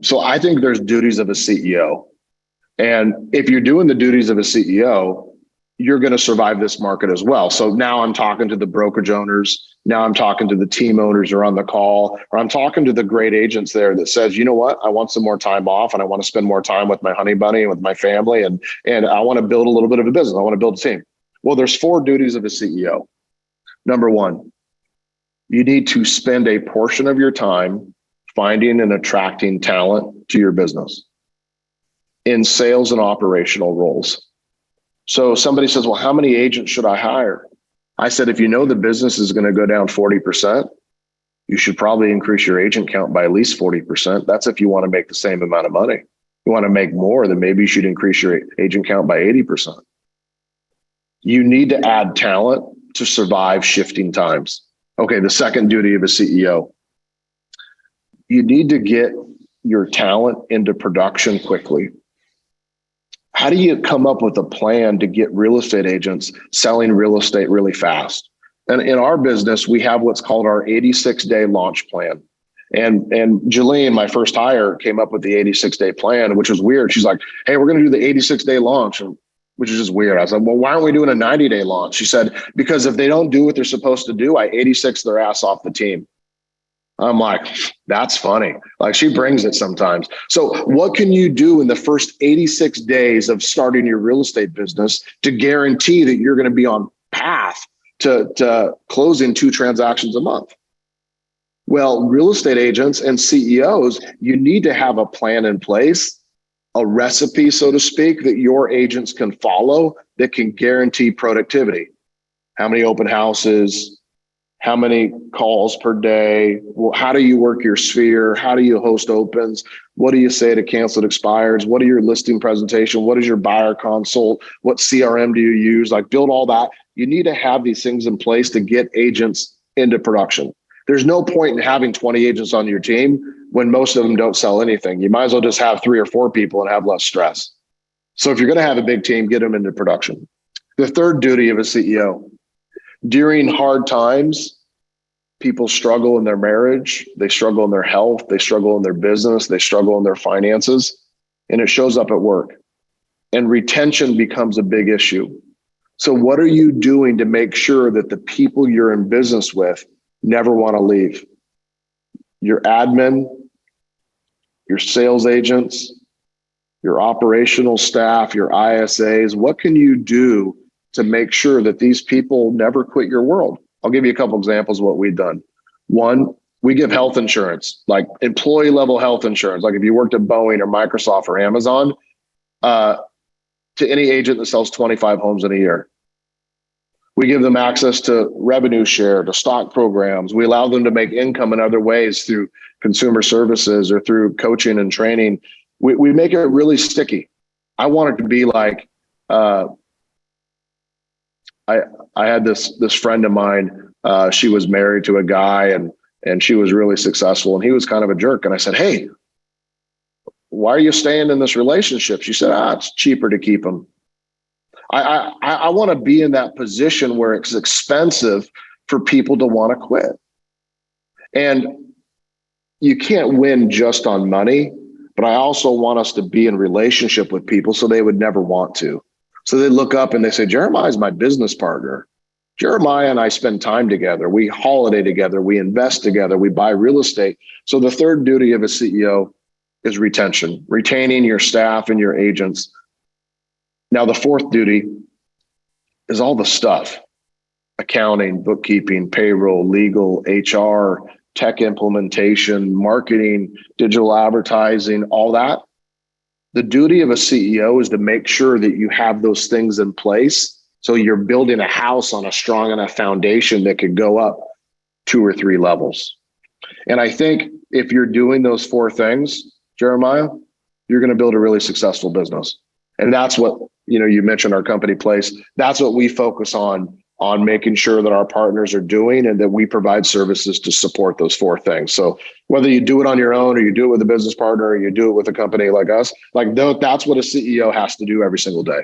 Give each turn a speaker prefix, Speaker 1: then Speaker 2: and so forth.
Speaker 1: So I think there's duties of a CEO. And if you're doing the duties of a CEO, you're going to survive this market as well. So now I'm talking to the brokerage owners. Now I'm talking to the team owners who are on the call, or I'm talking to the great agents there that says, you know what, I want some more time off and I want to spend more time with my honey bunny and with my family. And I want to build a little bit of a business. I want to build a team. Well, there's 4 duties of a CEO. Number 1, you need to spend a portion of your time finding and attracting talent to your business in sales and operational roles. So somebody says, well, how many agents should I hire? I said, if you know the business is going to go down 40%, you should probably increase your agent count by at least 40%. That's if you want to make the same amount of money. If you want to make more, then maybe you should increase your agent count by 80%. You need to add talent to survive shifting times. Okay, the second duty of a CEO. You need to get your talent into production quickly. How do you come up with a plan to get real estate agents selling real estate really fast? And in our business, we have what's called our 86-day launch plan. And Jillian, my first hire, came up with the 86-day plan, which was weird. She's like, hey, we're going to do the 86-day launch, which is just weird. I was like, well, why aren't we doing a 90-day launch? She said, because if they don't do what they're supposed to do, I 86 their ass off the team. I'm like, that's funny. Like, she brings it sometimes. So what can you do in the first 86 days of starting your real estate business to guarantee that you're going to be on path to closing 2 transactions a month? Well, real estate agents and CEOs, you need to have a plan in place, a recipe, so to speak, that your agents can follow that can guarantee productivity. How many open houses? How many calls per day? Well, how do you work your sphere? How do you host opens? What do you say to canceled expires? What are your listing presentation? What is your buyer consult? What CRM do you use? Like, build all that. You need to have these things in place to get agents into production. There's no point in having 20 agents on your team when most of them don't sell anything. You might as well just have 3 or 4 people and have less stress. So if you're going to have a big team, get them into production. The third duty of a CEO. During hard times, people struggle in their marriage, they struggle in their health, they struggle in their business, they struggle in their finances, and it shows up at work. And retention becomes a big issue. So what are you doing to make sure that the people you're in business with never want to leave? Your admin, your sales agents, your operational staff, your ISAs, what can you do to make sure that these people never quit your world? I'll give you a couple examples of what we've done. 1, we give health insurance, like employee level health insurance. Like if you worked at Boeing or Microsoft or Amazon, to any agent that sells 25 homes in a year. We give them access to revenue share, to stock programs. We allow them to make income in other ways through consumer services or through coaching and training. We make it really sticky. I want it to be like, I had this friend of mine, she was married to a guy and she was really successful and he was kind of a jerk. And I said, hey, why are you staying in this relationship? She said, it's cheaper to keep him. I want to be in that position where it's expensive for people to want to quit. And you can't win just on money, but I also want us to be in relationship with people so they would never want to. So they look up and they say, Jeremiah is my business partner. Jeremiah and I spend time together. We holiday together. We invest together. We buy real estate. So the third duty of a CEO is retention, retaining your staff and your agents. Now, the fourth duty is all the stuff: accounting, bookkeeping, payroll, legal, HR, tech implementation, marketing, digital advertising, all that. The duty of a CEO is to make sure that you have those things in place. So you're building a house on a strong enough foundation that could go up 2 or 3 levels. And I think if you're doing those 4 things, Jeremiah, you're going to build a really successful business. And that's what, you mentioned our company Place. That's what we focus on making sure that our partners are doing and that we provide services to support those 4 things. So whether you do it on your own or you do it with a business partner or you do it with a company like us, that's what a CEO has to do every single day.